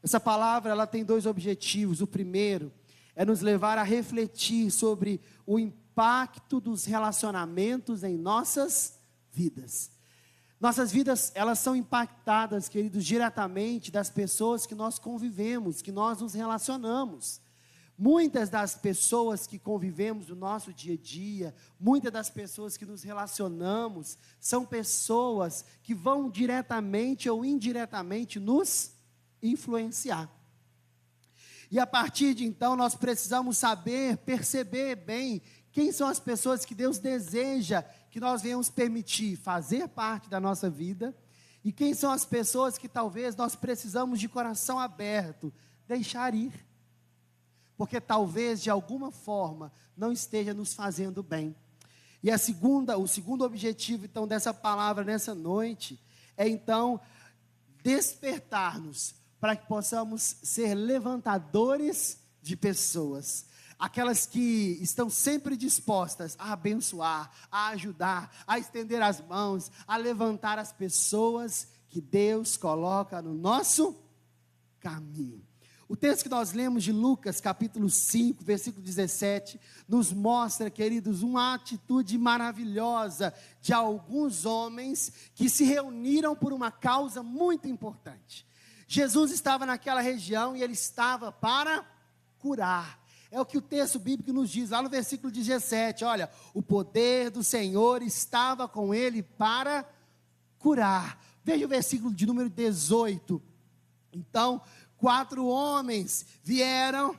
Essa palavra, ela tem dois objetivos. O primeiro é nos levar a refletir sobre o impacto dos relacionamentos em nossas vidas. Nossas vidas, elas são impactadas, queridos, diretamente das pessoas que nós convivemos, que nós nos relacionamos. Muitas das pessoas que convivemos no nosso dia a dia, muitas das pessoas que nos relacionamos, são pessoas que vão diretamente ou indiretamente nos influenciar. E a partir de então, nós precisamos saber, perceber bem quem são as pessoas que Deus deseja que nós venhamos permitir fazer parte da nossa vida, e quem são as pessoas que talvez nós precisamos de coração aberto deixar ir, porque talvez de alguma forma não esteja nos fazendo bem. E o segundo objetivo então dessa palavra nessa noite é então despertar-nos para que possamos ser levantadores de pessoas, aquelas que estão sempre dispostas a abençoar, a ajudar, a estender as mãos, a levantar as pessoas que Deus coloca no nosso caminho. O texto que nós lemos de Lucas, capítulo 5, versículo 17, nos mostra, queridos, uma atitude maravilhosa de alguns homens que se reuniram por uma causa muito importante. Jesus estava naquela região e ele estava para curar. É o que o texto bíblico nos diz, lá no versículo 17, olha, o poder do Senhor estava com ele para curar. Veja o versículo de número 18. Então, 4 homens vieram,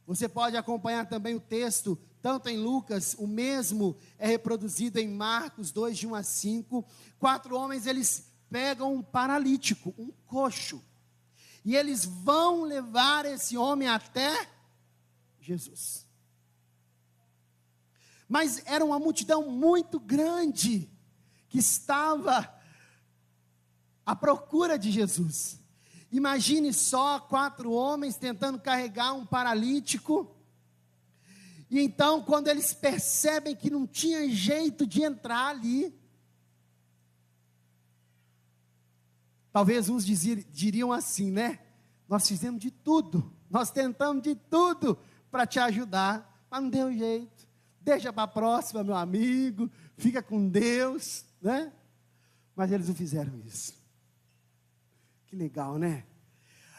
você pode acompanhar também o texto, tanto em Lucas, o mesmo é reproduzido em Marcos 2, de 1 a 5. 4 homens, eles pegam um paralítico, um coxo, e eles vão levar esse homem até Jesus. Mas era uma multidão muito grande, que estava à procura de Jesus. Imagine só 4 homens tentando carregar um paralítico, e então quando eles percebem que não tinha jeito de entrar ali, talvez uns diriam assim, né? Nós fizemos de tudo, nós tentamos de tudo para te ajudar, mas não deu jeito, deixa para a próxima, meu amigo, fica com Deus, né? Mas eles não fizeram isso. Que legal, né?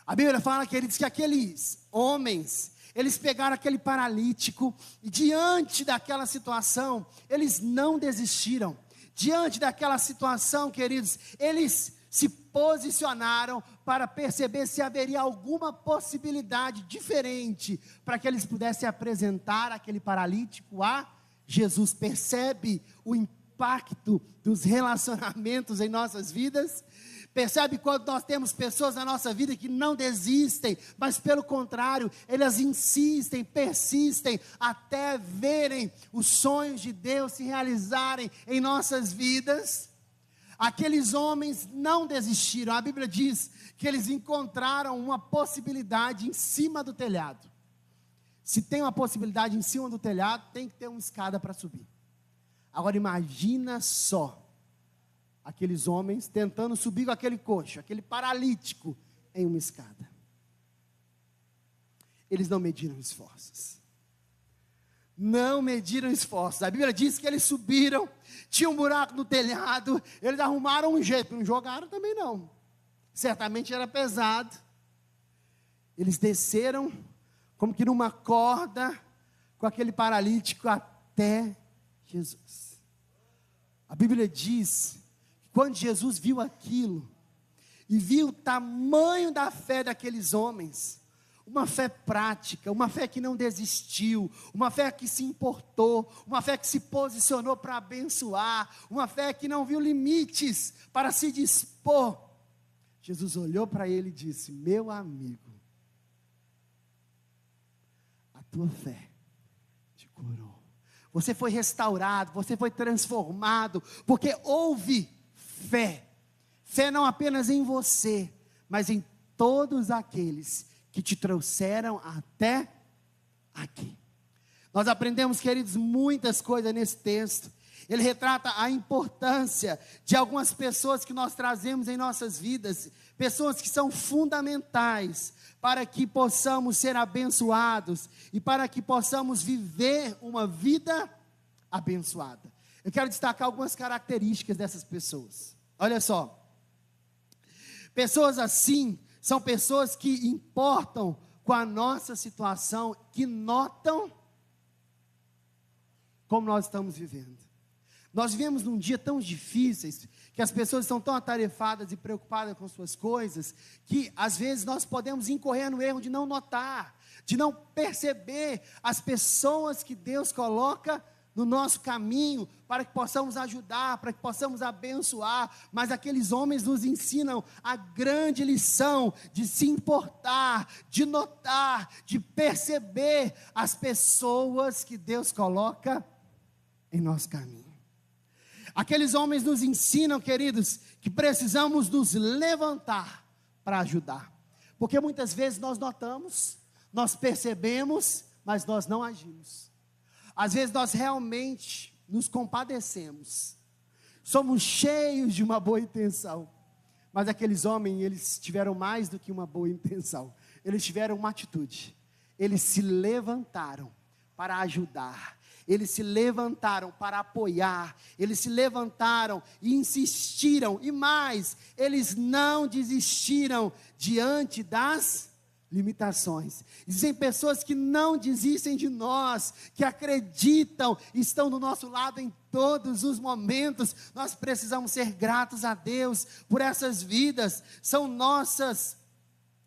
A Bíblia fala, queridos, que aqueles homens, eles pegaram aquele paralítico, e diante daquela situação, eles não desistiram. Diante daquela situação, queridos, eles se posicionaram para perceber se haveria alguma possibilidade diferente, para que eles pudessem apresentar aquele paralítico a Jesus. Percebe o impacto dos relacionamentos em nossas vidas? Percebe quando nós temos pessoas na nossa vida que não desistem, mas pelo contrário, elas insistem, persistem, até verem os sonhos de Deus se realizarem em nossas vidas? Aqueles homens não desistiram. A Bíblia diz que eles encontraram uma possibilidade em cima do telhado. Se tem uma possibilidade em cima do telhado, tem que ter uma escada para subir. Agora imagina só, aqueles homens tentando subir com aquele coxo, aquele paralítico, em uma escada. Eles não mediram esforços. Não mediram esforços. A Bíblia diz que eles subiram, tinha um buraco no telhado, eles arrumaram um jeito, não jogaram também não. Certamente era pesado. Eles desceram, como que numa corda, com aquele paralítico até Jesus. A Bíblia diz que quando Jesus viu aquilo, e viu o tamanho da fé daqueles homens, uma fé prática, uma fé que não desistiu, uma fé que se importou, uma fé que se posicionou para abençoar, uma fé que não viu limites para se dispor. Jesus olhou para ele e disse: meu amigo, a tua fé te curou. Você foi restaurado, você foi transformado, porque houve fé. Fé não apenas em você, mas em todos aqueles que te trouxeram até aqui. Nós aprendemos, queridos, muitas coisas nesse texto. ele retrata a importância de algumas pessoas que nós trazemos em nossas vidas, pessoas que são fundamentais para que possamos ser abençoados e para que possamos viver uma vida abençoada. Eu quero destacar algumas características dessas pessoas. Olha só, pessoas assim são pessoas que importam com a nossa situação, que notam como nós estamos vivendo. Nós vivemos num dia tão difíceis, que as pessoas estão tão atarefadas e preocupadas com suas coisas, que às vezes nós podemos incorrer no erro de não notar, de não perceber as pessoas que Deus coloca no nosso caminho, para que possamos ajudar, para que possamos abençoar. Mas aqueles homens nos ensinam a grande lição de se importar, de notar, de perceber as pessoas que Deus coloca em nosso caminho. Aqueles homens nos ensinam, queridos, que precisamos nos levantar para ajudar, porque muitas vezes nós notamos, nós percebemos, mas nós não agimos. Às vezes nós realmente nos compadecemos, somos cheios de uma boa intenção, mas aqueles homens, eles tiveram mais do que uma boa intenção, eles tiveram uma atitude, eles se levantaram para ajudar, eles se levantaram para apoiar, eles se levantaram e insistiram, e mais, eles não desistiram diante das limitações. Existem pessoas que não desistem de nós, que acreditam, estão do nosso lado em todos os momentos. Nós precisamos ser gratos a Deus por essas vidas, são nossas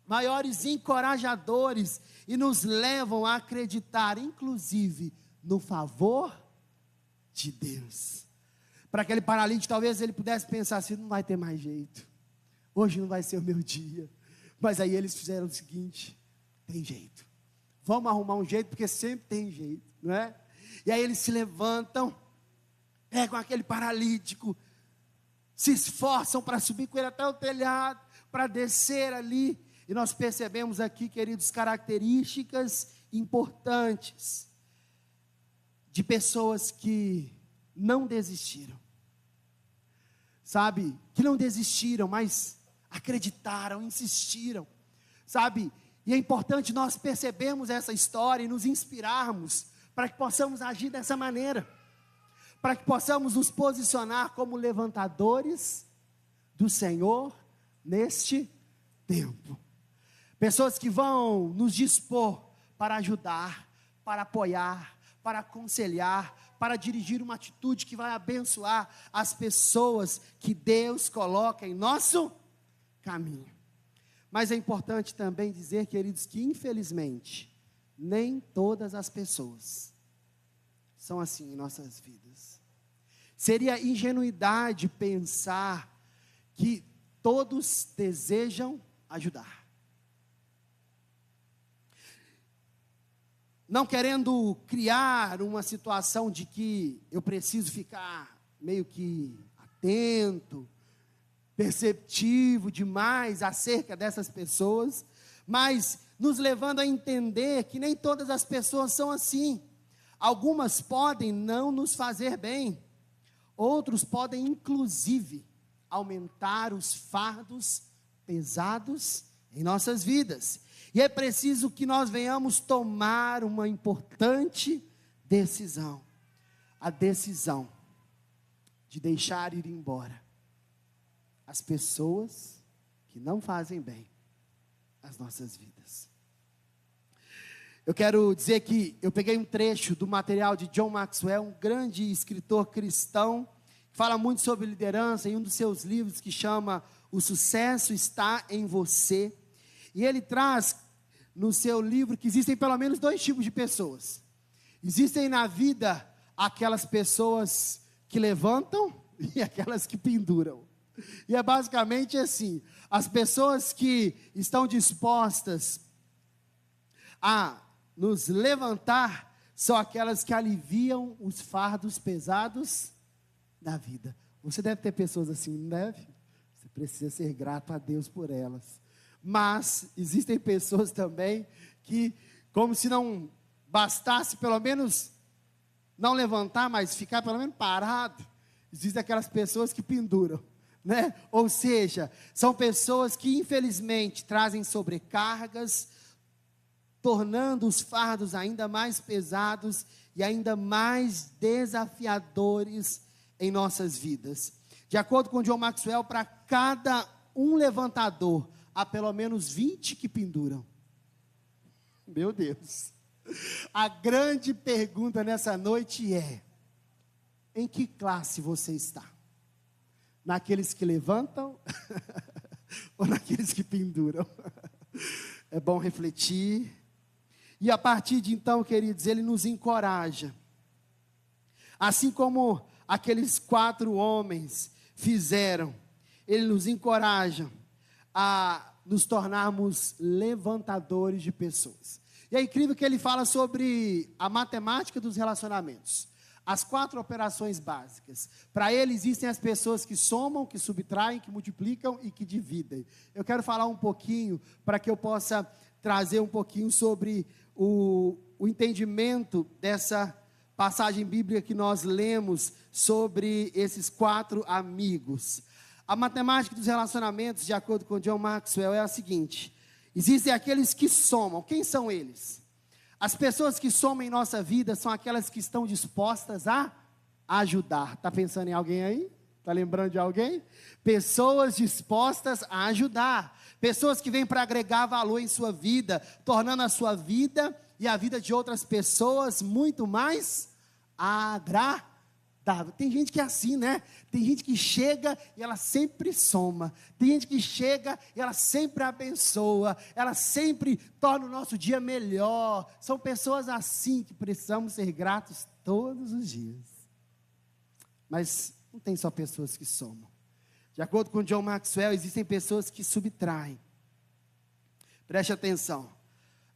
maiores encorajadores e nos levam a acreditar, inclusive, no favor de Deus. Para aquele paralítico, talvez ele pudesse pensar assim: não vai ter mais jeito, hoje não vai ser o meu dia. Mas aí eles fizeram o seguinte: tem jeito, vamos arrumar um jeito, porque sempre tem jeito, não é? E aí eles se levantam, pegam aquele paralítico, se esforçam para subir com ele até o telhado, para descer ali. E nós percebemos aqui, queridos, características importantes de pessoas que não desistiram, sabe, que não desistiram, mas acreditaram, insistiram, sabe, e é importante nós percebermos essa história e nos inspirarmos, para que possamos agir dessa maneira, para que possamos nos posicionar como levantadores do Senhor, neste tempo, pessoas que vão nos dispor para ajudar, para apoiar, para aconselhar, para dirigir uma atitude que vai abençoar as pessoas que Deus coloca em nosso caminho. Mas é importante também dizer, queridos, que infelizmente, nem todas as pessoas são assim em nossas vidas. Seria ingenuidade pensar que todos desejam ajudar. Não querendo criar uma situação de que eu preciso ficar meio que atento, perceptivo demais acerca dessas pessoas, mas nos levando a entender que nem todas as pessoas são assim. Algumas podem não nos fazer bem, outros podem inclusive aumentar os fardos pesados em nossas vidas. E é preciso que nós venhamos tomar uma importante decisão, a decisão de deixar ir embora as pessoas que não fazem bem às nossas vidas. Eu quero dizer que eu peguei um trecho do material de John Maxwell, um grande escritor cristão, que fala muito sobre liderança, em um dos seus livros que chama O Sucesso Está em Você. E ele traz no seu livro que existem pelo menos dois tipos de pessoas. Existem na vida aquelas pessoas que levantam e aquelas que penduram. E é basicamente assim: as pessoas que estão dispostas a nos levantar são aquelas que aliviam os fardos pesados da vida. Você deve ter pessoas assim, não deve? Você precisa ser grato a Deus por elas. Mas existem pessoas também que, como se não bastasse pelo menos não levantar, mas ficar pelo menos parado. Existem aquelas pessoas que penduram, né? Ou seja, são pessoas que infelizmente trazem sobrecargas, tornando os fardos ainda mais pesados e ainda mais desafiadores em nossas vidas. De acordo com John Maxwell, para cada um levantador, há pelo menos 20 que penduram. Meu Deus. A grande pergunta nessa noite é: em que classe você está? Naqueles que levantam ou naqueles que penduram? É bom refletir. E a partir de então, queridos, ele nos encoraja. Assim como aqueles 4 homens fizeram, ele nos encoraja a nos tornarmos levantadores de pessoas. E é incrível que ele fala sobre a matemática dos relacionamentos. As 4 operações básicas. Para ele existem as pessoas que somam, que subtraem, que multiplicam e que dividem. Eu quero falar um pouquinho para que eu possa trazer um pouquinho sobre o entendimento dessa passagem bíblica que nós lemos sobre esses 4 amigos. A matemática dos relacionamentos, de acordo com John Maxwell, é a seguinte: existem aqueles que somam. Quem são eles? As pessoas que somam em nossa vida são aquelas que estão dispostas a ajudar. Está pensando em alguém aí? Está lembrando de alguém? Pessoas dispostas a ajudar. Pessoas que vêm para agregar valor em sua vida, tornando a sua vida e a vida de outras pessoas muito mais agradável. Tem gente que é assim, né? Tem gente que chega e ela sempre soma. Tem gente que chega e ela sempre abençoa. Ela sempre torna o nosso dia melhor. São pessoas assim que precisamos ser gratos todos os dias. Mas não tem só pessoas que somam. De acordo com John Maxwell, existem pessoas que subtraem. Preste atenção.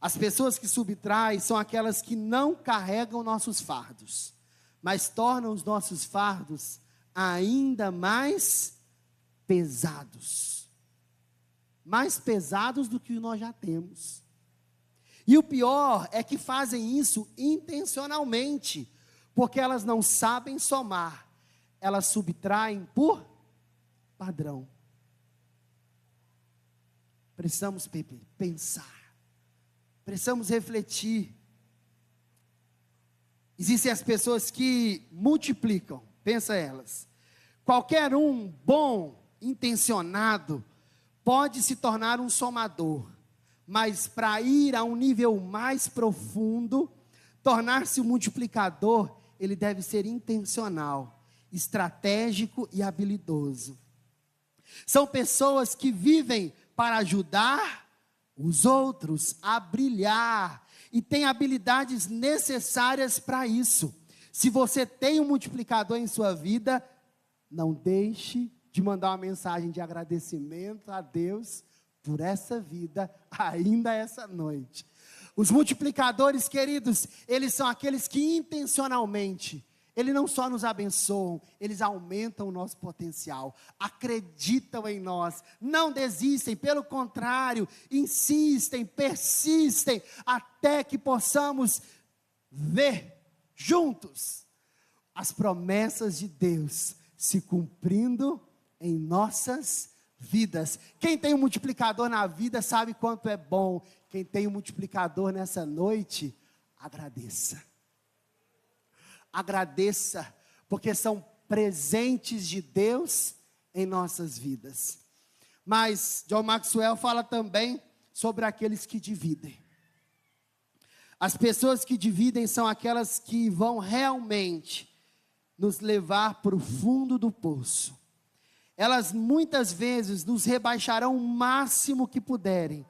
As pessoas que subtraem são aquelas que não carregam nossos fardos, mas tornam os nossos fardos ainda mais pesados. Mais pesados do que nós já temos. E o pior é que fazem isso intencionalmente, porque elas não sabem somar. Elas subtraem por padrão. Precisamos pensar. Precisamos refletir. Existem as pessoas que multiplicam. Pensa elas. Qualquer um bom, intencionado, pode se tornar um somador. Mas para ir a um nível mais profundo, tornar-se um multiplicador, ele deve ser intencional, estratégico e habilidoso. São pessoas que vivem para ajudar os outros a brilhar e têm habilidades necessárias para isso. Se você tem um multiplicador em sua vida, não deixe de mandar uma mensagem de agradecimento a Deus por essa vida, ainda essa noite. Os multiplicadores, queridos, eles são aqueles que intencionalmente, eles não só nos abençoam, eles aumentam o nosso potencial, acreditam em nós, não desistem, pelo contrário, insistem, persistem, até que possamos ver juntos as promessas de Deus se cumprindo em nossas vidas. Quem tem um multiplicador na vida sabe quanto é bom. Quem tem um multiplicador nessa noite, agradeça. Agradeça, porque são presentes de Deus em nossas vidas. Mas John Maxwell fala também sobre aqueles que dividem. As pessoas que dividem são aquelas que vão realmente nos levar para o fundo do poço. Elas muitas vezes nos rebaixarão o máximo que puderem,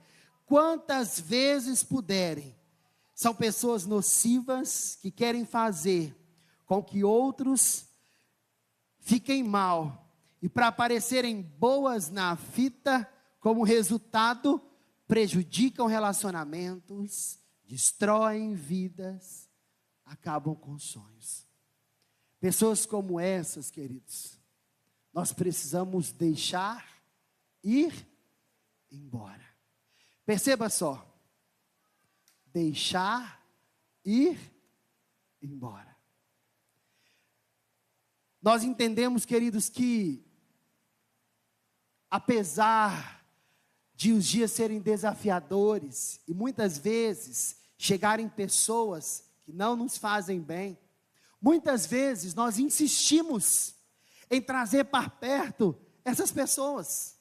quantas vezes puderem. São pessoas nocivas que querem fazer com que outros fiquem mal, e para aparecerem boas na fita, como resultado, prejudicam relacionamentos, destroem vidas, acabam com sonhos. Pessoas como essas, queridos, nós precisamos deixar ir embora. Perceba só, deixar ir embora. Nós entendemos, queridos, que apesar de os dias serem desafiadores e muitas vezes chegarem pessoas que não nos fazem bem, muitas vezes nós insistimos em trazer para perto essas pessoas.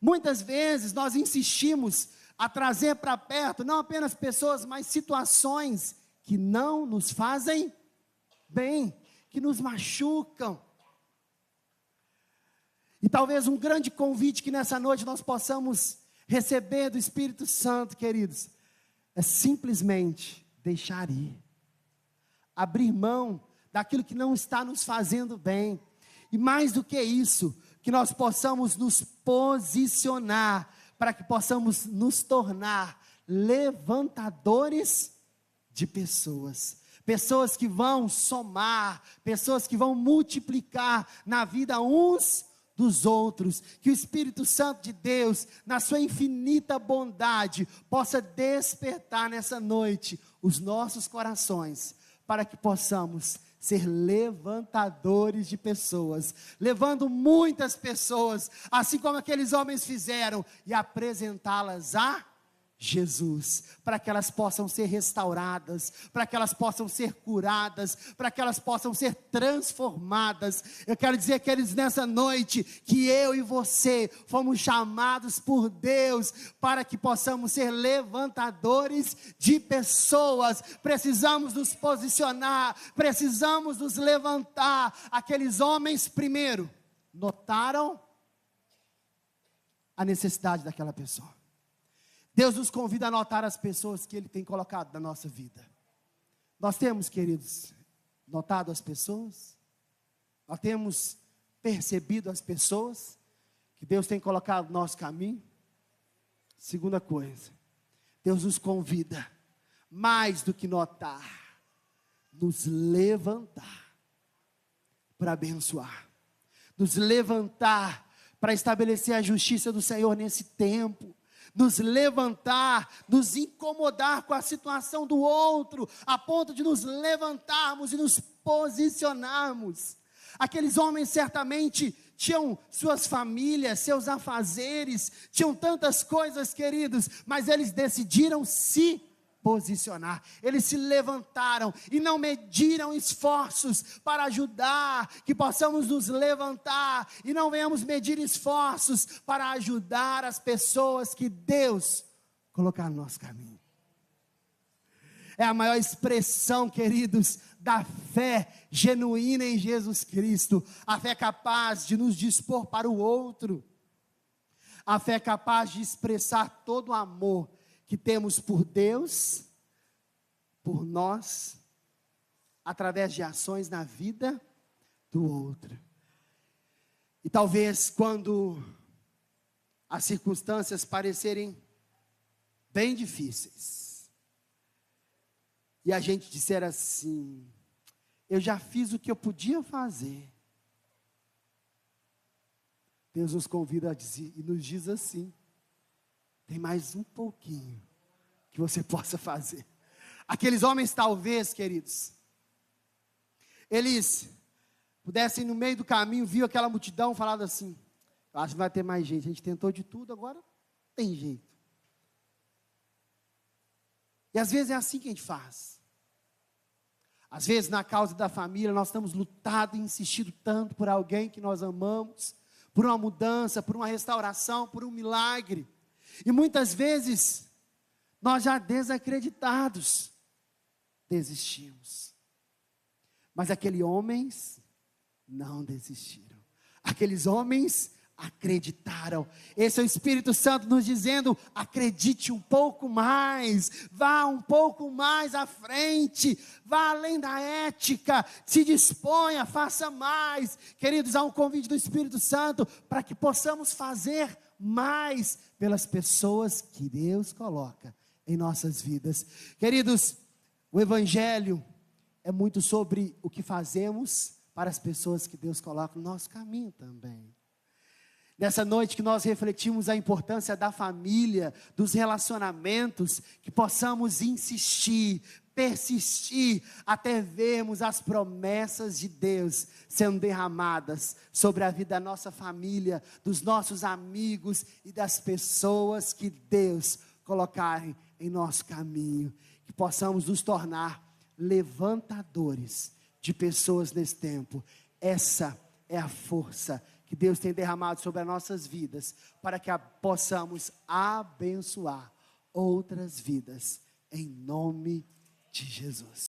Muitas vezes nós insistimos a trazer para perto não apenas pessoas, mas situações que não nos fazem bem, que nos machucam. E talvez um grande convite que nessa noite nós possamos receber do Espírito Santo, queridos, é simplesmente deixar ir, abrir mão daquilo que não está nos fazendo bem, e mais do que isso, que nós possamos nos posicionar, para que possamos nos tornar levantadores de pessoas, pessoas que vão somar, pessoas que vão multiplicar na vida uns dos outros, que o Espírito Santo de Deus, na sua infinita bondade, possa despertar nessa noite os nossos corações, para que possamos ser levantadores de pessoas, levando muitas pessoas, assim como aqueles homens fizeram, e apresentá-las a Jesus, para que elas possam ser restauradas, para que elas possam ser curadas, para que elas possam ser transformadas. Eu quero dizer, queridos, nessa noite, que eu e você fomos chamados por Deus, para que possamos ser levantadores de pessoas. Precisamos nos posicionar, precisamos nos levantar. Aqueles homens primeiro notaram a necessidade daquela pessoa. Deus nos convida a notar as pessoas que Ele tem colocado na nossa vida. Nós temos, queridos, notado as pessoas? Nós temos percebido as pessoas que Deus tem colocado no nosso caminho? Segunda coisa, Deus nos convida, mais do que notar, nos levantar para abençoar, nos levantar para estabelecer a justiça do Senhor nesse tempo, nos levantar, nos incomodar com a situação do outro, a ponto de nos levantarmos e nos posicionarmos. Aqueles homens certamente tinham suas famílias, seus afazeres, tinham tantas coisas, queridos, mas eles decidiram se posicionar, eles se levantaram e não mediram esforços para ajudar, que possamos nos levantar e não venhamos medir esforços para ajudar as pessoas que Deus colocar no nosso caminho. É a maior expressão, queridos, da fé genuína em Jesus Cristo, a fé capaz de nos dispor para o outro, a fé capaz de expressar todo o amor que temos por Deus, por nós, através de ações na vida do outro. E talvez quando as circunstâncias parecerem bem difíceis, e a gente disser assim, eu já fiz o que eu podia fazer, Deus nos convida a dizer, e nos diz assim, tem mais um pouquinho que você possa fazer. Aqueles homens talvez, queridos, eles pudessem no meio do caminho, viu aquela multidão, falado assim, eu acho que vai ter mais gente, a gente tentou de tudo, agora tem jeito. E às vezes é assim que a gente faz. Às vezes na causa da família, nós estamos lutando e insistindo tanto por alguém que nós amamos, por uma mudança, por uma restauração, por um milagre. E muitas vezes, nós já desacreditados, desistimos. Mas aqueles homens não desistiram. Aqueles homens acreditaram. Esse é o Espírito Santo nos dizendo, acredite um pouco mais, vá um pouco mais à frente, vá além da ética, se disponha, faça mais. Queridos, há um convite do Espírito Santo para que possamos fazer mais pelas pessoas que Deus coloca em nossas vidas. Queridos, o Evangelho é muito sobre o que fazemos para as pessoas que Deus coloca no nosso caminho também. Nessa noite que nós refletimos a importância da família, dos relacionamentos, que possamos insistir, persistir até vermos as promessas de Deus sendo derramadas sobre a vida da nossa família, dos nossos amigos e das pessoas que Deus colocarem em nosso caminho. Que possamos nos tornar levantadores de pessoas nesse tempo. Essa é a força que Deus tem derramado sobre as nossas vidas, para que possamos abençoar outras vidas, em nome de Jesus.